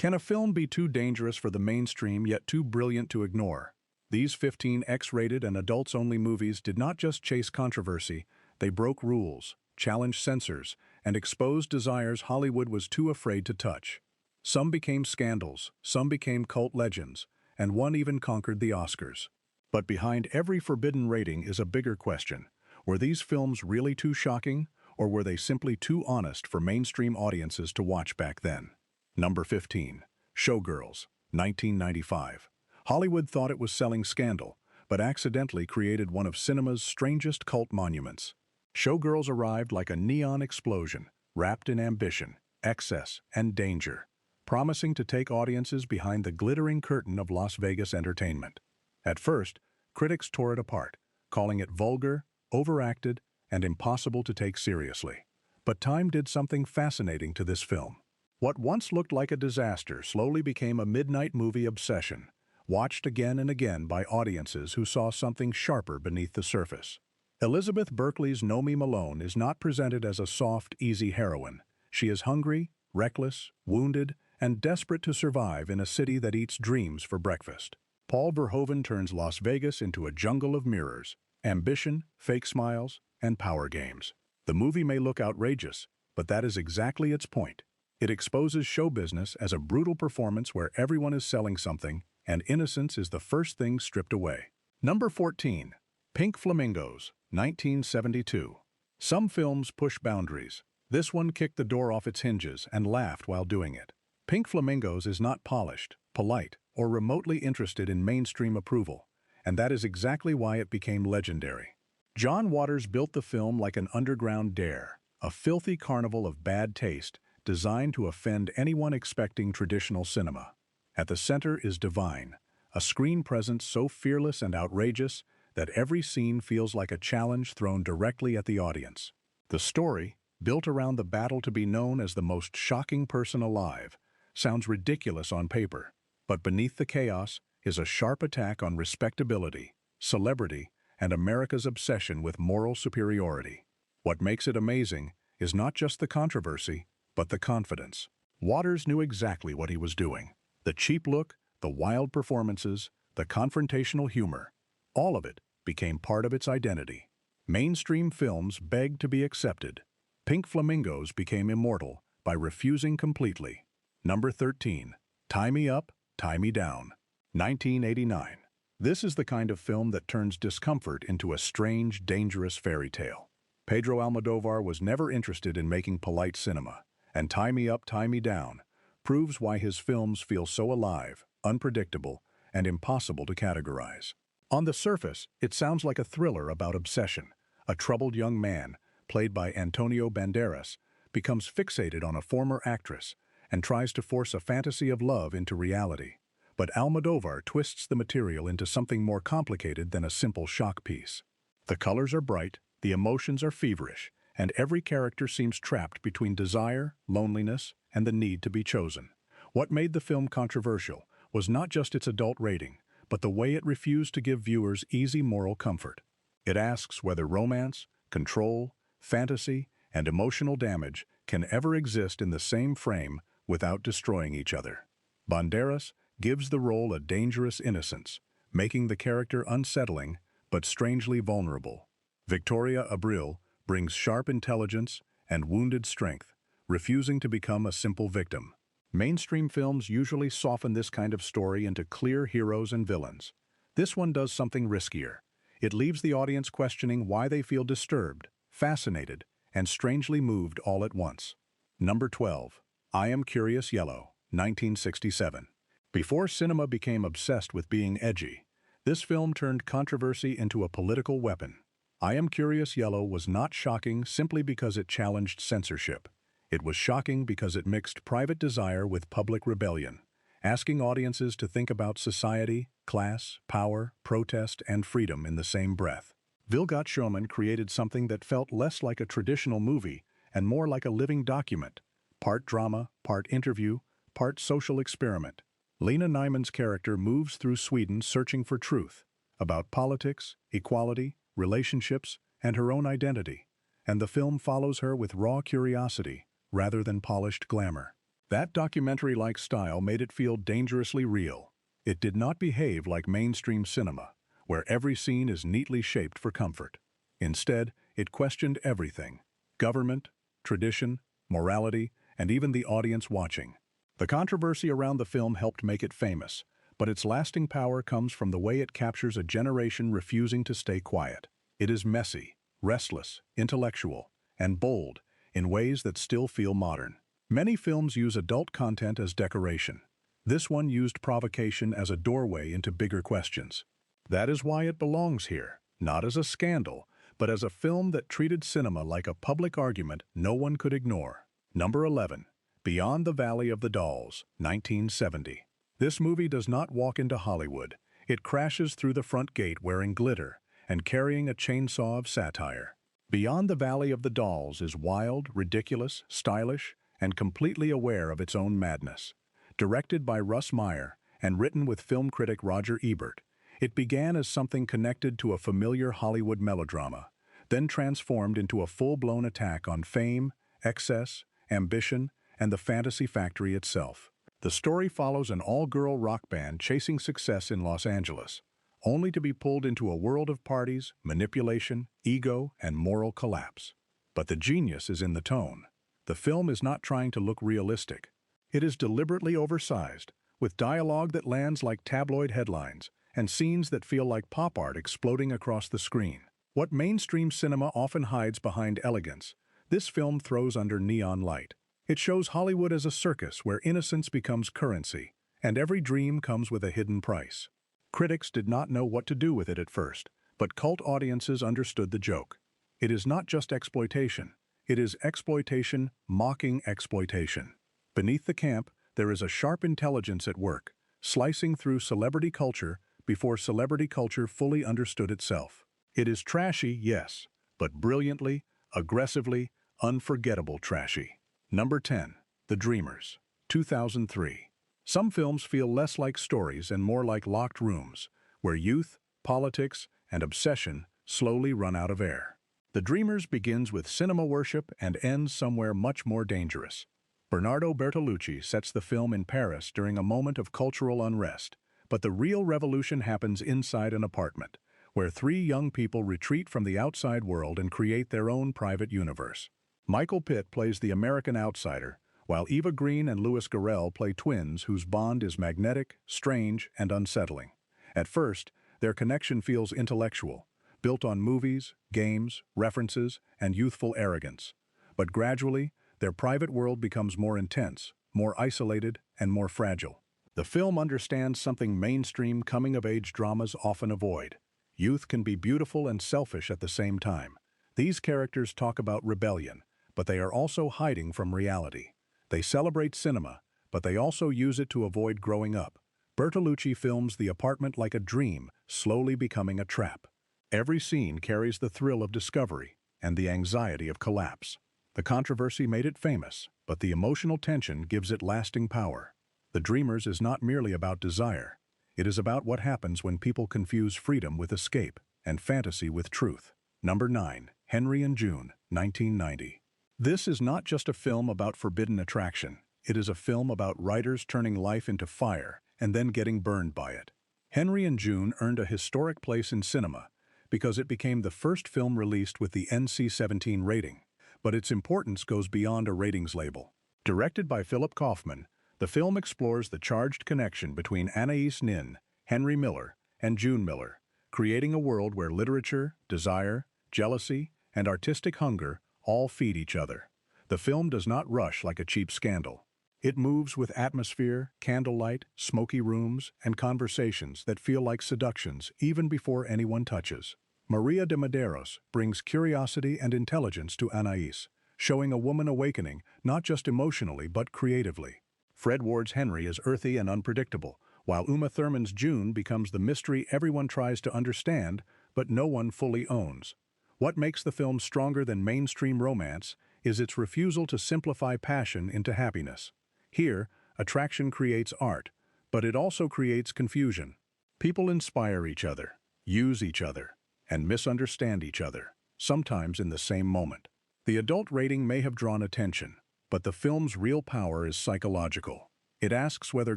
Can a film be too dangerous for the mainstream yet too brilliant to ignore? These 15 X-rated and adults-only movies did not just chase controversy, they broke rules, challenged censors, and exposed desires Hollywood was too afraid to touch. Some became scandals, some became cult legends, and one even conquered the Oscars. But behind every forbidden rating is a bigger question. Were these films really too shocking, or were they simply too honest for mainstream audiences to watch back then? Number 15. Showgirls, 1995. Hollywood thought it was selling scandal, but accidentally created one of cinema's strangest cult monuments. Showgirls arrived like a neon explosion, wrapped in ambition, excess, and danger, promising to take audiences behind the glittering curtain of Las Vegas entertainment. At first, critics tore it apart, calling it vulgar, overacted, and impossible to take seriously. But time did something fascinating to this film. What once looked like a disaster slowly became a midnight movie obsession, watched again and again by audiences who saw something sharper beneath the surface. Elizabeth Berkley's Nomi Malone is not presented as a soft, easy heroine. She is hungry, reckless, wounded, and desperate to survive in a city that eats dreams for breakfast. Paul Verhoeven turns Las Vegas into a jungle of mirrors, ambition, fake smiles, and power games. The movie may look outrageous, but that is exactly its point. It exposes show business as a brutal performance where everyone is selling something, and innocence is the first thing stripped away. Number 14. Pink Flamingos, 1972. Some films push boundaries. This one kicked the door off its hinges and laughed while doing it. Pink Flamingos is not polished, polite, or remotely interested in mainstream approval, and that is exactly why it became legendary. John Waters built the film like an underground dare, a filthy carnival of bad taste designed to offend anyone expecting traditional cinema. At the center is Divine, a screen presence so fearless and outrageous that every scene feels like a challenge thrown directly at the audience. The story, built around the battle to be known as the most shocking person alive, sounds ridiculous on paper, but beneath the chaos is a sharp attack on respectability, celebrity, and America's obsession with moral superiority. What makes it amazing is not just the controversy, but the confidence. Waters knew exactly what he was doing. The cheap look, the wild performances, the confrontational humor, all of it became part of its identity. Mainstream films begged to be accepted. Pink Flamingos became immortal by refusing completely. Number 13. Tie Me Up, Tie Me Down, 1989. This is the kind of film that turns discomfort into a strange, dangerous fairy tale. Pedro Almodovar was never interested in making polite cinema, and Tie Me Up, Tie Me Down proves why his films feel so alive, unpredictable, and impossible to categorize. On the surface, it sounds like a thriller about obsession. A troubled young man, played by Antonio Banderas, becomes fixated on a former actress and tries to force a fantasy of love into reality. But Almodovar twists the material into something more complicated than a simple shock piece. The colors are bright, the emotions are feverish, and every character seems trapped between desire, loneliness, and the need to be chosen. What made the film controversial was not just its adult rating, but the way it refused to give viewers easy moral comfort. It asks whether romance, control, fantasy, and emotional damage can ever exist in the same frame without destroying each other. Banderas gives the role a dangerous innocence, making the character unsettling but strangely vulnerable. Victoria Abril brings sharp intelligence and wounded strength, refusing to become a simple victim. Mainstream films usually soften this kind of story into clear heroes and villains. This one does something riskier. It leaves the audience questioning why they feel disturbed, fascinated, and strangely moved all at once. Number 12. I Am Curious Yellow, 1967. Before cinema became obsessed with being edgy, this film turned controversy into a political weapon. I Am Curious Yellow was not shocking simply because it challenged censorship. It was shocking because it mixed private desire with public rebellion, asking audiences to think about society, class, power, protest, and freedom in the same breath. Vilgot Schumann created something that felt less like a traditional movie and more like a living document, part drama, part interview, part social experiment. Lena Nyman's character moves through Sweden searching for truth about politics, equality, relationships, and her own identity, and the film follows her with raw curiosity rather than polished glamour. That documentary-like style made it feel dangerously real. It did not behave like mainstream cinema, where every scene is neatly shaped for comfort. Instead, it questioned everything: government, tradition, morality, and even the audience watching. The controversy around the film helped make it famous, but its lasting power comes from the way it captures a generation refusing to stay quiet. It is messy, restless, intellectual, and bold in ways that still feel modern. Many films use adult content as decoration. This one used provocation as a doorway into bigger questions. That is why it belongs here, not as a scandal, but as a film that treated cinema like a public argument no one could ignore. Number 11. Beyond the Valley of the Dolls, 1970. This movie does not walk into Hollywood. It crashes through the front gate wearing glitter and carrying a chainsaw of satire. Beyond the Valley of the Dolls is wild, ridiculous, stylish, and completely aware of its own madness. Directed by Russ Meyer and written with film critic Roger Ebert, it began as something connected to a familiar Hollywood melodrama, then transformed into a full-blown attack on fame, excess, ambition, and the fantasy factory itself. The story follows an all-girl rock band chasing success in Los Angeles, only to be pulled into a world of parties, manipulation, ego, and moral collapse. But the genius is in the tone. The film is not trying to look realistic. It is deliberately oversized, with dialogue that lands like tabloid headlines and scenes that feel like pop art exploding across the screen. What mainstream cinema often hides behind elegance, this film throws under neon light. It shows Hollywood as a circus where innocence becomes currency, and every dream comes with a hidden price. Critics did not know what to do with it at first, but cult audiences understood the joke. It is not just exploitation. It is exploitation mocking exploitation. Beneath the camp, there is a sharp intelligence at work, slicing through celebrity culture before celebrity culture fully understood itself. It is trashy, yes, but brilliantly, aggressively, unforgettable trashy. Number 10. The Dreamers, 2003. Some films feel less like stories and more like locked rooms, where youth, politics, and obsession slowly run out of air. The Dreamers begins with cinema worship and ends somewhere much more dangerous. Bernardo Bertolucci sets the film in Paris during a moment of cultural unrest, but the real revolution happens inside an apartment, where three young people retreat from the outside world and create their own private universe. Michael Pitt plays the American outsider, while Eva Green and Louis Garrel play twins whose bond is magnetic, strange, and unsettling. At first, their connection feels intellectual, built on movies, games, references, and youthful arrogance. But gradually, their private world becomes more intense, more isolated, and more fragile. The film understands something mainstream coming-of-age dramas often avoid. Youth can be beautiful and selfish at the same time. These characters talk about rebellion, but they are also hiding from reality. They celebrate cinema, but they also use it to avoid growing up. Bertolucci films the apartment like a dream, slowly becoming a trap. Every scene carries the thrill of discovery and the anxiety of collapse. The controversy made it famous, but the emotional tension gives it lasting power. The Dreamers is not merely about desire. It is about what happens when people confuse freedom with escape and fantasy with truth. Number 9. Henry and June, 1990. This is not just a film about forbidden attraction. It is a film about writers turning life into fire and then getting burned by it. Henry and June earned a historic place in cinema because it became the first film released with the NC-17 rating, but its importance goes beyond a ratings label. Directed by Philip Kaufman, the film explores the charged connection between Anais Nin, Henry Miller, and June Miller, creating a world where literature, desire, jealousy, and artistic hunger all feed each other. The film does not rush like a cheap scandal. It moves with atmosphere, candlelight, smoky rooms, and conversations that feel like seductions even before anyone touches. Maria de Medeiros brings curiosity and intelligence to Anais, showing a woman awakening not just emotionally but creatively. Fred Ward's Henry is earthy and unpredictable, while Uma Thurman's June becomes the mystery everyone tries to understand but no one fully owns. What makes the film stronger than mainstream romance is its refusal to simplify passion into happiness. Here, attraction creates art, but it also creates confusion. People inspire each other, use each other, and misunderstand each other, sometimes in the same moment. The adult rating may have drawn attention, But the film's real power is psychological. It asks whether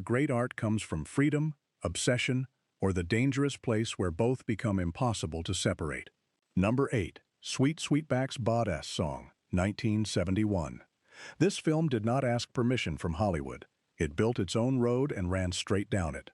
great art comes from freedom, obsession, or the dangerous place where both become impossible to separate. Number 8. Sweet Sweetback's Badass Song, 1971. This film did not ask permission from Hollywood. It built its own road and ran straight down it.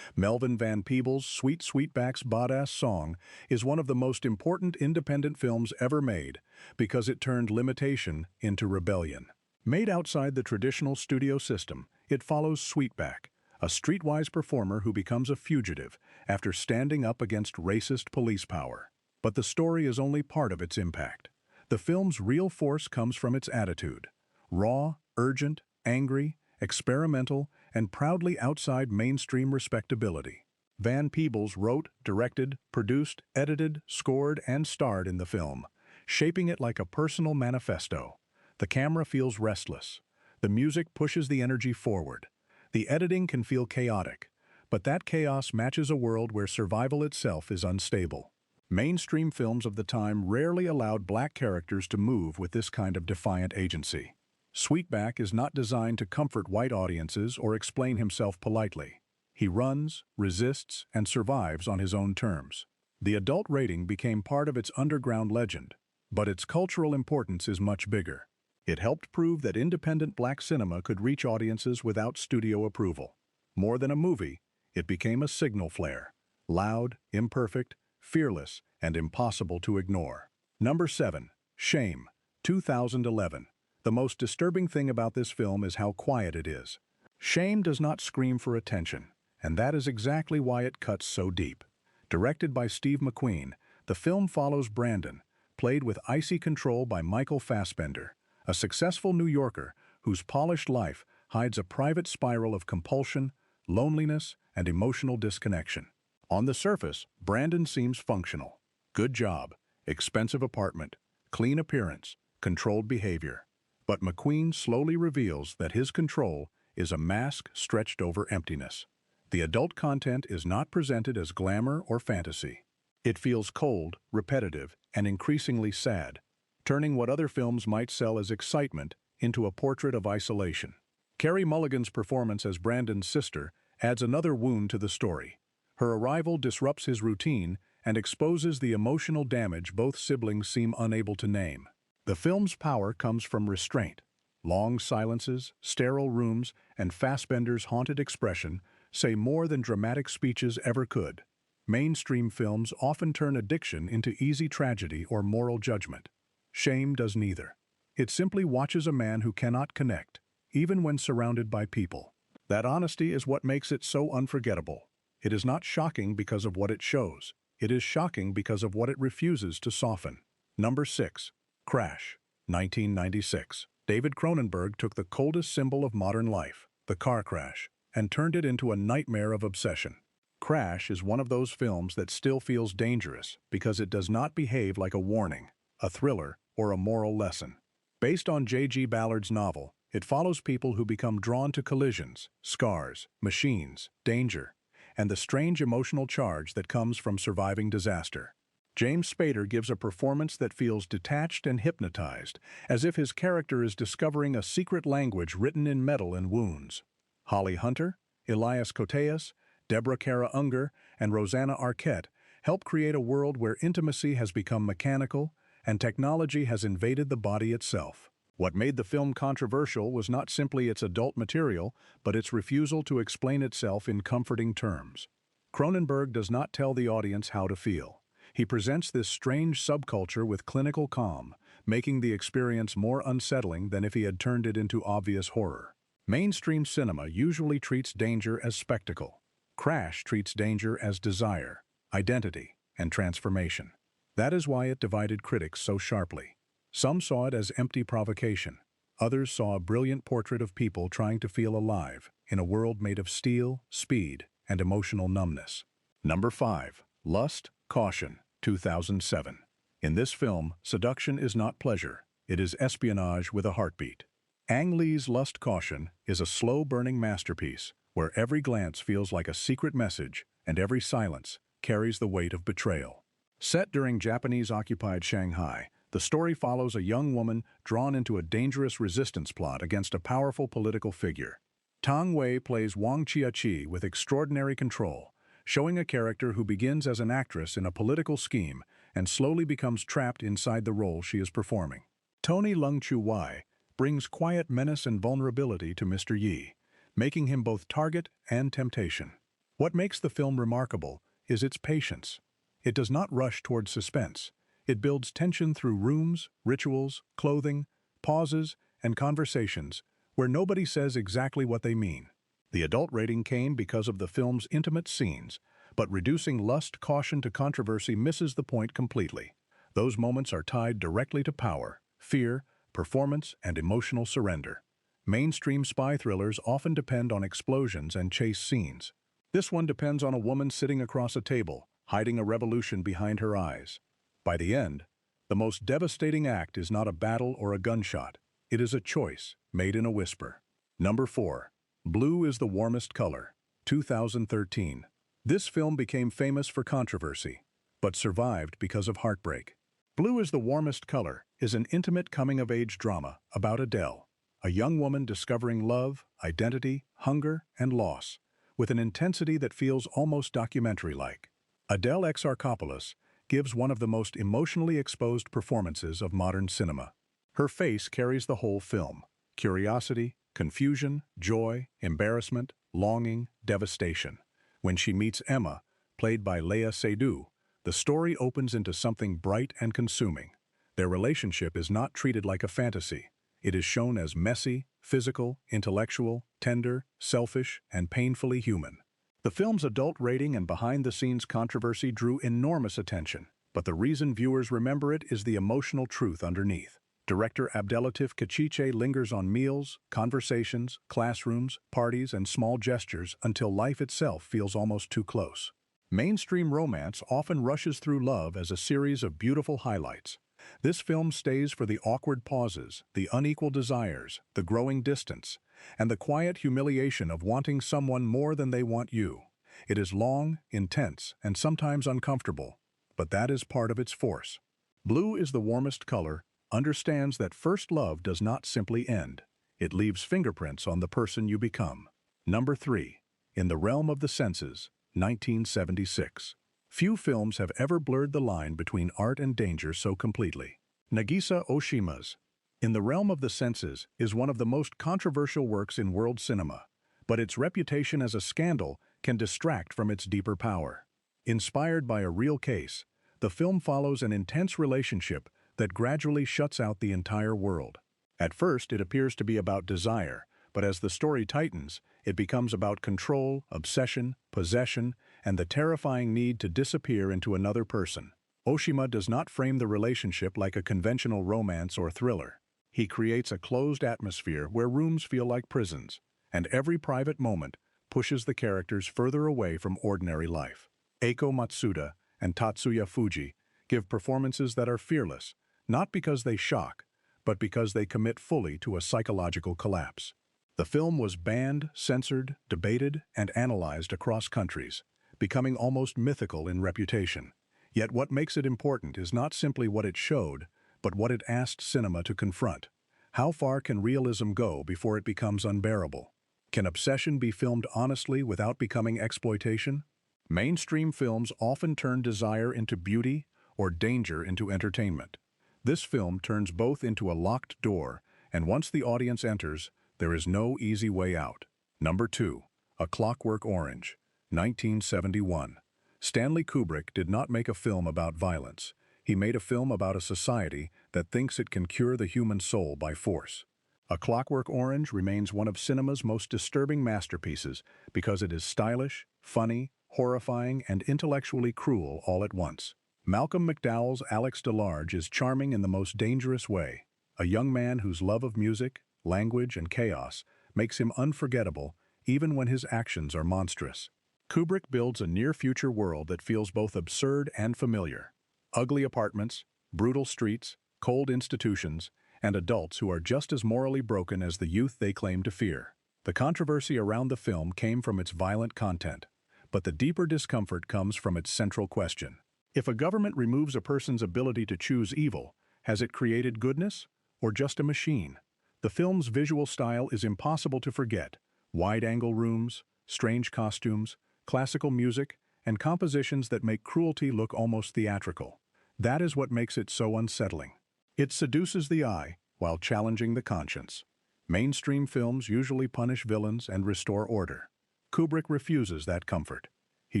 Melvin Van Peebles' Sweet Sweetback's Badass Song is one of the most important independent films ever made because it turned limitation into rebellion. Made outside the traditional studio system, it follows Sweetback, a streetwise performer who becomes a fugitive after standing up against racist police power. But the story is only part of its impact. The film's real force comes from its attitude. Raw, urgent, angry, experimental, and proudly outside mainstream respectability. Van Peebles wrote, directed, produced, edited, scored, and starred in the film, shaping it like a personal manifesto. The camera feels restless. The music pushes the energy forward. The editing can feel chaotic, but that chaos matches a world where survival itself is unstable. Mainstream films of the time rarely allowed black characters to move with this kind of defiant agency. Sweetback is not designed to comfort white audiences or explain himself politely. He runs, resists, and survives on his own terms. The adult rating became part of its underground legend, but its cultural importance is much bigger. It helped prove that independent black cinema could reach audiences without studio approval. More than a movie, it became a signal flare. Loud, imperfect, fearless, and impossible to ignore. Number 7. Shame, 2011. The most disturbing thing about this film is how quiet it is. Shame does not scream for attention, and that is exactly why it cuts so deep. Directed by Steve McQueen, the film follows Brandon, played with icy control by Michael Fassbender, a successful New Yorker whose polished life hides a private spiral of compulsion, loneliness, and emotional disconnection. On the surface, Brandon seems functional. Good job, expensive apartment, clean appearance, controlled behavior. But McQueen slowly reveals that his control is a mask stretched over emptiness. The adult content is not presented as glamour or fantasy. It feels cold, repetitive, and increasingly sad, turning what other films might sell as excitement into a portrait of isolation. Carey Mulligan's performance as Brandon's sister adds another wound to the story. Her arrival disrupts his routine and exposes the emotional damage both siblings seem unable to name. The film's power comes from restraint. Long silences, sterile rooms, and Fassbender's haunted expression say more than dramatic speeches ever could. Mainstream films often turn addiction into easy tragedy or moral judgment. Shame does neither. It simply watches a man who cannot connect, even when surrounded by people. That honesty is what makes it so unforgettable. It is not shocking because of what it shows. It is shocking because of what it refuses to soften. Number 6. Crash, 1996. David Cronenberg took the coldest symbol of modern life, the car crash, and turned it into a nightmare of obsession. Crash is one of those films that still feels dangerous because it does not behave like a warning, a thriller, or a moral lesson. Based on J.G. Ballard's novel, it follows people who become drawn to collisions, scars, machines, danger, and the strange emotional charge that comes from surviving disaster. James Spader gives a performance that feels detached and hypnotized, as if his character is discovering a secret language written in metal and wounds. Holly Hunter, Elias Koteas, Deborah Kara Unger, and Rosanna Arquette help create a world where intimacy has become mechanical and technology has invaded the body itself. What made the film controversial was not simply its adult material, but its refusal to explain itself in comforting terms. Cronenberg does not tell the audience how to feel. He presents this strange subculture with clinical calm, making the experience more unsettling than if he had turned it into obvious horror. Mainstream cinema usually treats danger as spectacle. Crash treats danger as desire, identity, and transformation. That is why it divided critics so sharply. Some saw it as empty provocation. Others saw a brilliant portrait of people trying to feel alive in a world made of steel, speed, and emotional numbness. Number 5. Lust, Caution, 2007. In this film, seduction is not pleasure. It is espionage with a heartbeat. Ang Lee's Lust, Caution is a slow-burning masterpiece where every glance feels like a secret message and every silence carries the weight of betrayal. Set during Japanese-occupied Shanghai, The story follows a young woman drawn into a dangerous resistance plot against a powerful political figure. Tang Wei plays Wang Chia-chi with extraordinary control, showing a character who begins as an actress in a political scheme and slowly becomes trapped inside the role she is performing. Tony Leung Chiu-wai brings quiet menace and vulnerability to Mr. Yi, making him both target and temptation. What makes the film remarkable is its patience. It does not rush towards suspense. It builds tension through rooms, rituals, clothing, pauses, and conversations where nobody says exactly what they mean. The adult rating came because of the film's intimate scenes, but reducing lust caution to controversy misses the point completely. Those moments are tied directly to power, fear, performance, and emotional surrender. Mainstream spy thrillers often depend on explosions and chase scenes. This one depends on a woman sitting across a table, hiding a revolution behind her eyes. By the end, the most devastating act is not a battle or a gunshot. It is a choice, made in a whisper. Number 4. Blue is the Warmest Color, 2013. This film became famous for controversy, but survived because of heartbreak. Blue is the Warmest Color is an intimate coming-of-age drama about Adele, a young woman discovering love, identity, hunger, and loss, with an intensity that feels almost documentary-like. Adele Exarchopoulos gives one of the most emotionally exposed performances of modern cinema. Her face carries the whole film: curiosity, confusion, joy, embarrassment, longing, devastation. When she meets Emma, played by Léa Seydoux, the story opens into something bright and consuming. Their relationship is not treated like a fantasy. It is shown as messy, physical, intellectual, tender, selfish, and painfully human. The film's adult rating and behind-the-scenes controversy drew enormous attention, but the reason viewers remember it is the emotional truth underneath. Director Abdelatif Kechiche lingers on meals, conversations, classrooms, parties, and small gestures until life itself feels almost too close. Mainstream romance often rushes through love as a series of beautiful highlights. This film stays for the awkward pauses, the unequal desires, the growing distance, and the quiet humiliation of wanting someone more than they want you. It is long, intense, and sometimes uncomfortable, but that is part of its force. Blue is the Warmest Color understands that first love does not simply end. It leaves fingerprints on the person you become. Number 3. In the Realm of the Senses, 1976. Few films have ever blurred the line between art and danger so completely. Nagisa Oshima's In the Realm of the Senses is one of the most controversial works in world cinema, but its reputation as a scandal can distract from its deeper power. Inspired by a real case, the film follows an intense relationship that gradually shuts out the entire world. At first, it appears to be about desire, but as the story tightens, it becomes about control, obsession, possession, and the terrifying need to disappear into another person. Oshima does not frame the relationship like a conventional romance or thriller. He creates a closed atmosphere where rooms feel like prisons, and every private moment pushes the characters further away from ordinary life. Eiko Matsuda and Tatsuya Fuji give performances that are fearless, not because they shock, but because they commit fully to a psychological collapse. The film was banned, censored, debated, and analyzed across countries, becoming almost mythical in reputation. Yet what makes it important is not simply what it showed, but what it asked cinema to confront. How far can realism go before it becomes unbearable? Can obsession be filmed honestly without becoming exploitation? Mainstream films often turn desire into beauty or danger into entertainment. This film turns both into a locked door, and once the audience enters, there is no easy way out. Number 2. A Clockwork Orange, 1971. Stanley Kubrick did not make a film about violence. He made a film about a society that thinks it can cure the human soul by force. A Clockwork Orange remains one of cinema's most disturbing masterpieces because it is stylish, funny, horrifying, and intellectually cruel all at once. Malcolm McDowell's Alex DeLarge is charming in the most dangerous way. A young man whose love of music, language, and chaos makes him unforgettable even when his actions are monstrous. Kubrick builds a near-future world that feels both absurd and familiar. Ugly apartments, brutal streets, cold institutions, and adults who are just as morally broken as the youth they claim to fear. The controversy around the film came from its violent content, but the deeper discomfort comes from its central question. If a government removes a person's ability to choose evil, Has it created goodness, or just a machine? The film's visual style is impossible to forget. Wide-angle rooms, strange costumes, classical music, and compositions that make cruelty look almost theatrical. That is what makes it so unsettling. It seduces the eye while challenging the conscience. Mainstream films usually punish villains and restore order. Kubrick refuses that comfort. He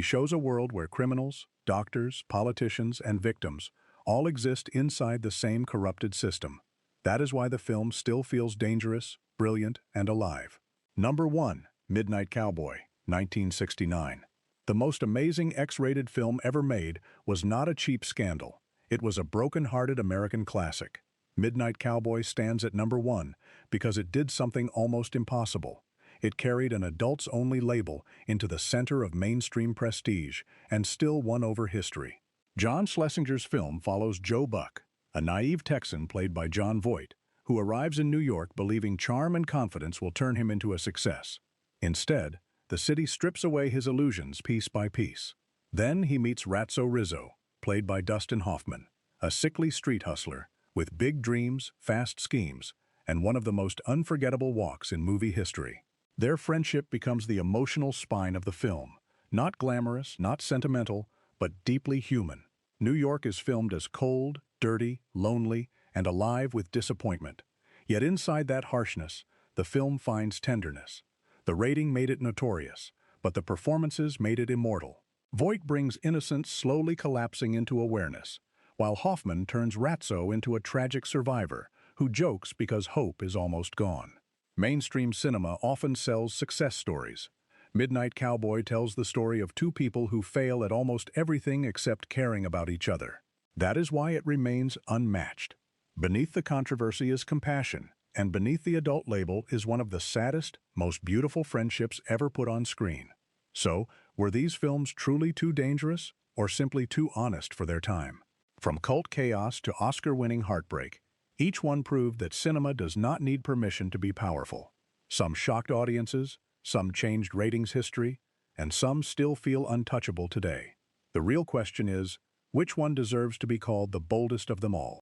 shows a world where criminals, doctors, politicians, and victims all exist inside the same corrupted system. That is why the film still feels dangerous, brilliant, and alive. Number 1. Midnight Cowboy, 1969. The most amazing X-rated film ever made was not a cheap scandal. It was a broken-hearted American classic. Midnight Cowboy stands at number 1 because it did something almost impossible. It carried an adults-only label into the center of mainstream prestige and still won over history. John Schlesinger's film follows Joe Buck, a naive Texan played by Jon Voight, who arrives in New York believing charm and confidence will turn him into a success. Instead, the city strips away his illusions piece by piece. Then he meets Ratso Rizzo, played by Dustin Hoffman, a sickly street hustler with big dreams, fast schemes, and one of the most unforgettable walks in movie history. Their friendship becomes the emotional spine of the film, not glamorous, not sentimental, but deeply human. New York is filmed as cold, dirty, lonely, and alive with disappointment. Yet inside that harshness, the film finds tenderness. The rating made it notorious, but the performances made it immortal. Voight brings innocence slowly collapsing into awareness, while Hoffman turns Ratso into a tragic survivor who jokes because hope is almost gone. Mainstream cinema often sells success stories. Midnight Cowboy tells the story of two people who fail at almost everything except caring about each other. That is why it remains unmatched. Beneath the controversy is compassion, and beneath the adult label is one of the saddest, most beautiful friendships ever put on screen. So, were these films truly too dangerous, or simply too honest for their time? From cult chaos to Oscar-winning heartbreak, each one proved that cinema does not need permission to be powerful. Some shocked audiences, some changed ratings history, and some still feel untouchable today. The real question is, which one deserves to be called the boldest of them all?